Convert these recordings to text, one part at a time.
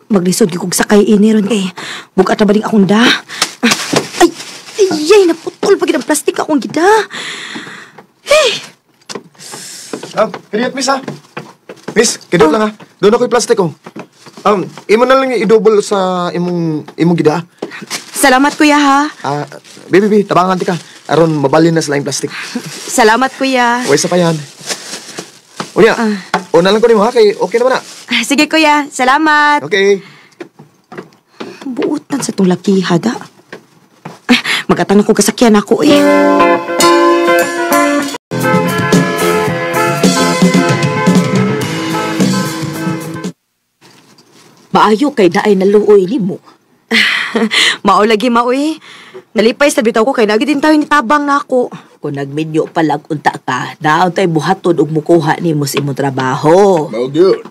Maglisod kong sakay ini ron kay bugat na ba ning akong da. Ay, ay, naputol pagid ang plastic akong gida. Hey! Kaniyat, miss, ha? Miss, kidot lang, ha? Doon ako yung plastic, oh. Imo na lang i-double sa imong gida. Salamat, kuya, ha? Baby, tabangan ti ka. Aron, mabalin na sila yung plastic. Salamat, kuya. Uy, sa pa yan. Unya, una lang ko nimo, ha? Kay okay naman na. Sige, kuya. Salamat. Okay. Buutan sa itong lakihad, ha? Mag-atang akong kasakyan ako, eh. Maayo kay daay naluoy ni mo. Mao lagi, maoy. Nalipay sa bitaw ko kay nagi din tayo ni tabang na ako. Kung nagminyo palag unta ka, daon tay buhaton og mukuha nimo sa imong trabaho. Mao gyud.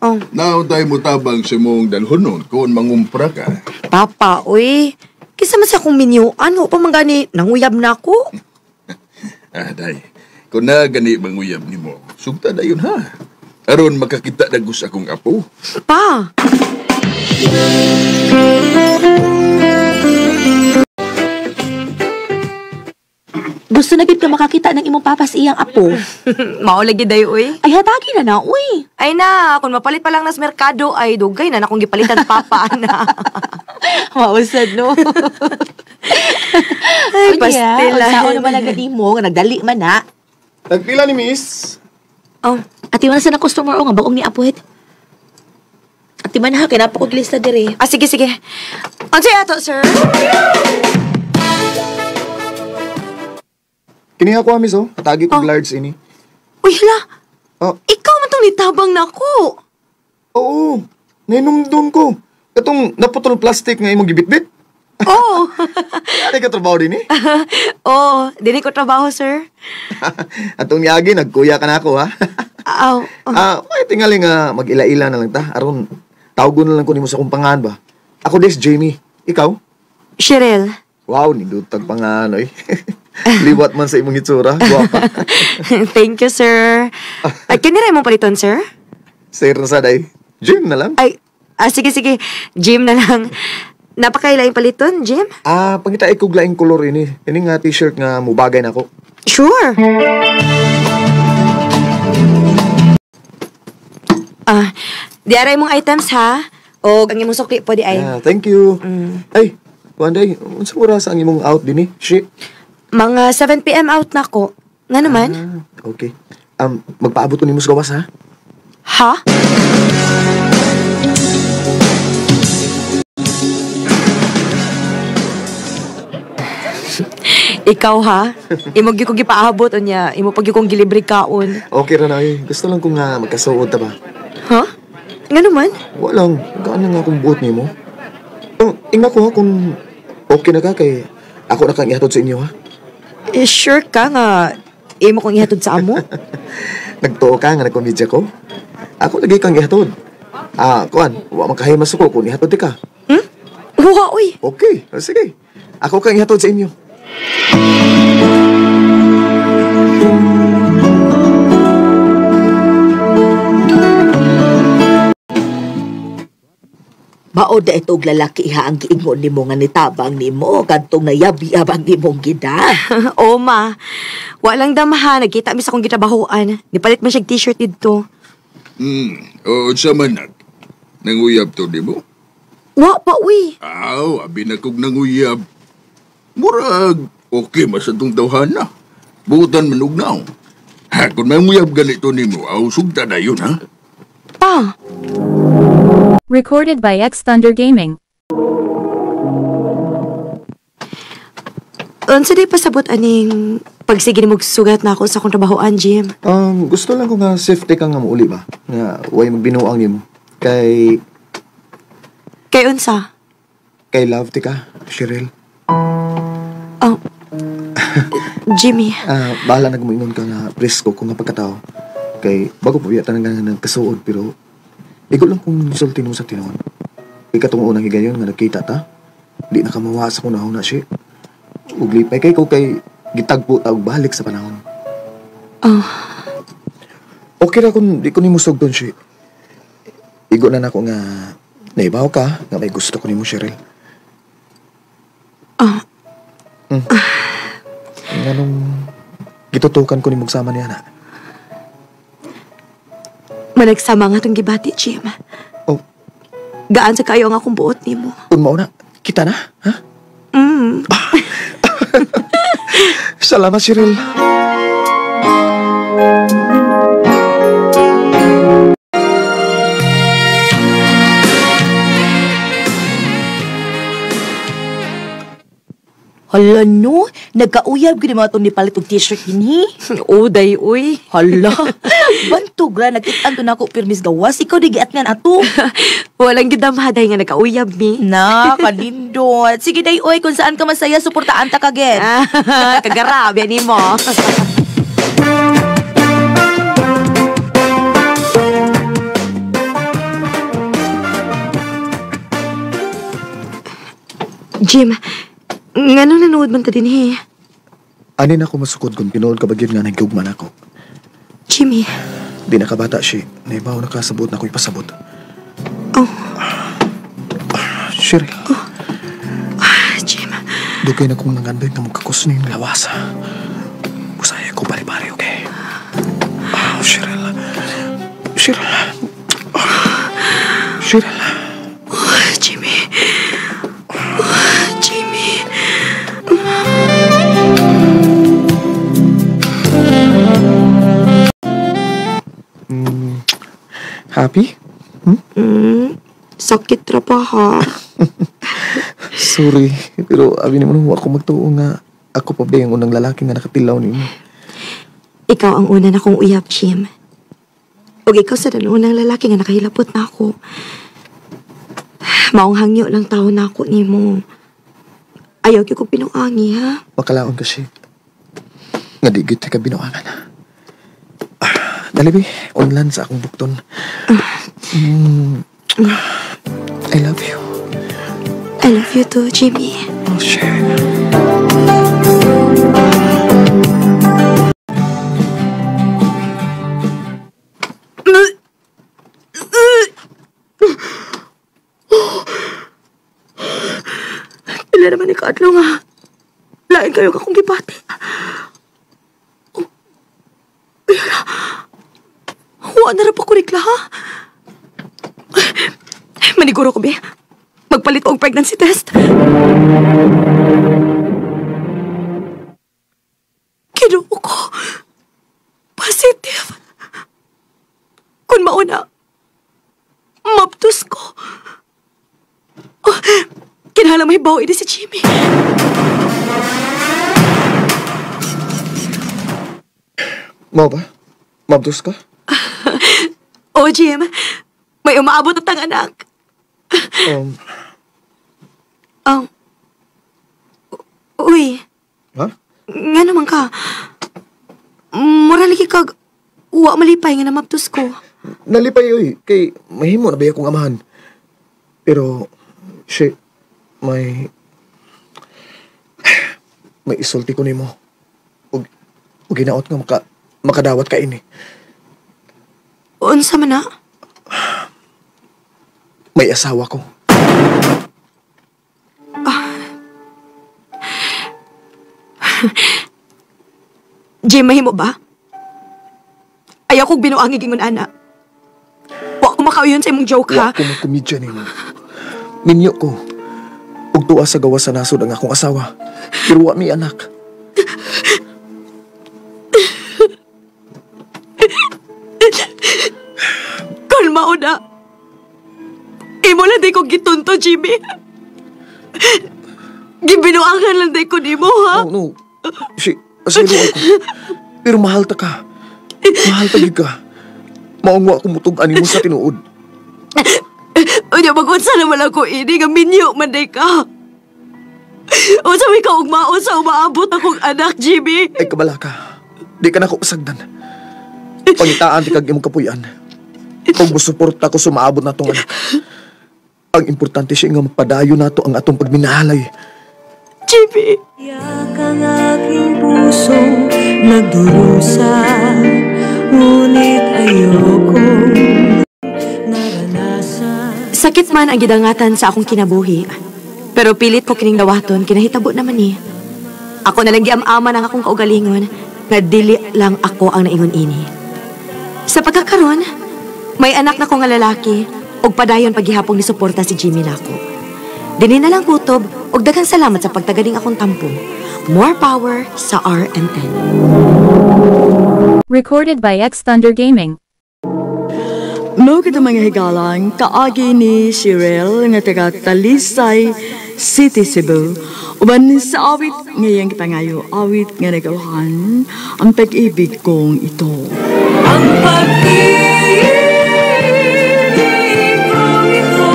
Oh, Now tayo mo tabang sa mong dalhonon kung mangumpra ka. papa, uy. Kisa man sa akong minyo, ano pa man gani, nanguyab na ako. Day. Kung na gani manguyab ni mo, sugta dayon ha. Aron makakita dagus akong apo. Pa, Gusto na gid ka makakita ng imong papa sa iyang apo. mao lagi dayo, uy. Ay hatagi na uy. Ay na, kung mapalit pa lang nas merkado, ay dugay na akong gipalitan papa, na. Mausad no. Ay, pastel. Saan naman agad mo nga nagdali man na. Nagpila ni miss. Oh, Ati man sa na customer o nga bagong ni apuhet. Ati man ha kay napakoglista dire. sige, sige. Unsay ato, sir? Kini ako, miss, oh. Atagi ko large ini. Uy, hala. Oh, Ikaw man tong nitabang na ako. oo. Nainumdum ko. Katong naputol plastic nga imong gibitbit. Oh. Ano ka trabaho din, eh? Oh, dili ko trabaho, sir. Atong yagi, nagkuya ka na ako, ha? Aw. May tingali nga mag-ila-ila na lang ta. Aron, tawagon na lang ko nimo sa kong pangalan ba? Ako des, Jamie. Ikaw? Cheryl. Wow, nindutag pangalan, eh. Liwat man sa imong itsura. Guwapa. Thank you, sir. Ay, kinira mo paliton, sir? Sir na sa day. Jim na lang. Ay, sige, sige. Jim na lang. Napakailaing paliton, Jim? Pangita ikog laing kolor ini. Ini nga t-shirt nga mubagay na ako. Sure. Di aray mong items, ha? O ang imong sukli po di ay. Thank you. Ay, Wanday, unsa mo ra sa ang imong out din, eh? Shit. Mga 7 p.m. out na ko. Nga naman? Okay. Magpaabot ko nimo sa gawas, ha? Ha? Ikaw, ha? Imo gyud ko gipaabot unya, imo pag kong gilibre kaon. Okay ra na, eh. Gusto lang ko nga magkasuod ta ba? Ha? Nga naman? Walang, gaan na nga akong buot nimo. Ingna ko, ha, kung okay na ka kay ako na kang ihatod sa inyo, ha? Sure ka nga imo kong ihatod sa amo? Nagtuo ka nga nagkomedya ko. Ako lagi kang ihatod. Kuan, wa makahimas ko kung ihatod di ka. Wa, uy. Okay, sige. Ako kang ihatod sa inyo. Baod na itong lalaki ha ang giingon nimo nga nitabang nimo kadtong nayabi abang imong gida. O, ma. Walang damaha. Nagkita mi sa akong gitabahuan. Nipalit man siya t-shirt dito. O sa manag. Nanguyab to di mo? Wa pa, uy. Abi na kog nanguyab. Murag, okay masadong tawhana. Buutan manugnaw. Kung manguyab ganito ni mo, sugta na yun, ha? Pa. Recorded by X Thunder Gaming. Unsa day pasabot aning pagsige mo sugat na ako sa akong trabahoan, Jim? Gusto lang ko nga safety kang nga mauli ba? Nga, way magbinuang nimo. Kay Unsa? love ti ka, Cheryl. Oh. Jimmy. Bahala na gumingon ka nga presko kung nga pagkatao. Kay bago po yata nga nagkasuod pero igo lang kung sulti mo sa tinuon. Ikatong unang higayon nga nagkita ta. Di na kamawa sa kunahon na siya. Uglipay kay ko kay gitagpo ta og balik sa panahon. Okay ra kung di ko ni musugdon siya. Igo na nako nga naibaw ka nga may gusto ko ni mo, Cheryl. Nganong gitutukan ko ni magsama niya na. Managsama nga itong gibati, Jim. Oh, Gaan sa kayo ang akong buot ni mo. unmao na. Kita na, ha? Salamat, Cheryl. Hala no, nagkauyab gini mga itong nipalit og t-shirt gini. Uday, uy. Hala, bantog ra, nakitaan to na ako pirmis gawas. Ikaw di giat nga ato. Walang gidamhaday nga nakauyab mi. Na, kalindot. Sige day, oy, kung saan ka masaya, suportaan ta kaged. Kagarabi ni mo. Jim, nga nung nanood man ta din Anin ako masukod kung pinood ka bagyan nga nagkugman ako. Jimmy. Di nakabata siya. Naibaw na kasabot na ako'y pasabot. Oh. Cheryl, Jim. dugay na kong nangandoy na magkakos na yung lawasa. Busaya ko bari-bari, okay? Cheryl. Cheryl. Cheryl. Jimmy. Jimmy. Happy? Sakit ra pa ha. Sorry, pero abi naman mo ako magtuo nga ako pa ba yung unang lalaki nga nakatilaw ni mo. Ikaw ang una na kong uyab, Jim. O ikaw sa unang lalaki nga nakahilapot na ako. Maong hangyo lang tao na ako ni mo. Ayaw ko pinuangi, ha? Makalaon kasi. Nga digit ka binuangan. Dalibi, online sa akong bukton. I love you. I love you too, Jimmy. Oh, shit. Ila naman ni Kadlo nga. Lain kayo kakong gipati. Oh. Ayan na. Huwag na rin pa kurikla, ha? Maniguro ko, be. Magpalit og pregnancy test. Kinuo ko. Positive. Kung mauna, maptus ko. Oh, kinahanglan may bawi din si Jimmy. Mau ba? Mabdos ka? Oh, Jim. May umaabot at ang anak. Uy. Ha? Nga naman ka. Muraligi kag uwa malipay nga namaptos ko. Nalipay oy, kay mahimo na ba akong amahan. Pero, shit, may isulti ko nimo. Ug ginaot nga makadawat ka ini. Unsa man na? May asawa ko. Jim, mahimo ba? Ayaw kong binuangig ingon ana. Wa ko makauyon sa imong joke, ha? Wa ko makumidya nimo. Minyo ko. Ug tuwa sa gawas sa nasod ang akong asawa. Pero wa mi anak. Kalma o na. Imo lang di ko gitunto, Jimmy. Gibinuangan lang di ko nimo, ha? No. Asilo ako. Pero mahal ta ka. Mahal ta gid ka. Maungwa ko mutug-ani mo sa tinuod. Unya, mag-unsa naman ako ini nga minyo man day ka. Unsa may kaugmaon sa umaabot akong anak, Jimmy. Ay kabala ka. Di ka na ko pasagdan. Pangitaan ti kag imong kapuy-an. Kung musuporta ko sumaabot na tong anak. Ang importante siya nga magpadayo nato ang atong pagminahalay. Jimmy. Yak ang aking pusong nagdurusa, ngunit ayokong naranasan. Sakit man ang gidangatan sa akong kinabuhi. Pero pilit ko kining dawaton, kinahitabo naman ni. Ako na lang giam-ama ng akong kaugalingon, nga dili lang ako ang naingon ini. Sa pagkakaroon, may anak na ko nga lalaki, og padayon paghihapong ni suporta si Jimmy nako. Dini na lang kutob, og daghang salamat sa pagtagaling akong tampo. More power sa RMN. Recorded by X Thunder Gaming. Mo kita mga higalang, kaagi ni Shirel nga taga Talisay City, Cebu. Uban sa awit ngayang kipangayo, awit nga nagawahan ang pag-ibig kong ito. Ang pag-ibig kong ito.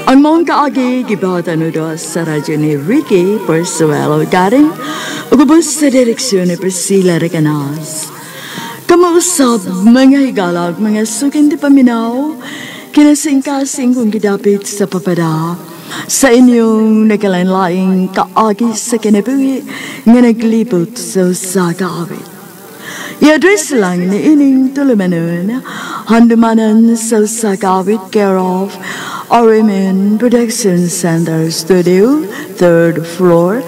Ang mong kaagi gibatan do sa radyo ni Ricky Persuelo garing ugubos sa direksyon ni Priscilla Recanas. Kamausap mga higalag, mga sukin di paminaw, kinasing-kasing kong gidapit sa papada sa inyong nagkalain-laing kaagi sa kinabuhi nga naglibot sa kaawit. I-address lang ni ining tulumanon, handumanan sa kaawit care of RMN Production Center Studio, 3rd floor,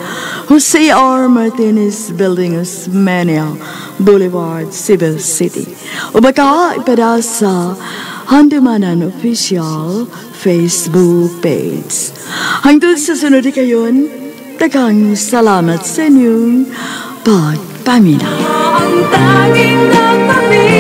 Jose R. Martinez Building, Osmeña Boulevard, Cebu City. O baka ipada sa Handumanan Official Facebook page. Hangtod sa sunod kayon, daghang salamat sa inyong pagpaminaw. Ang tanging nagpapit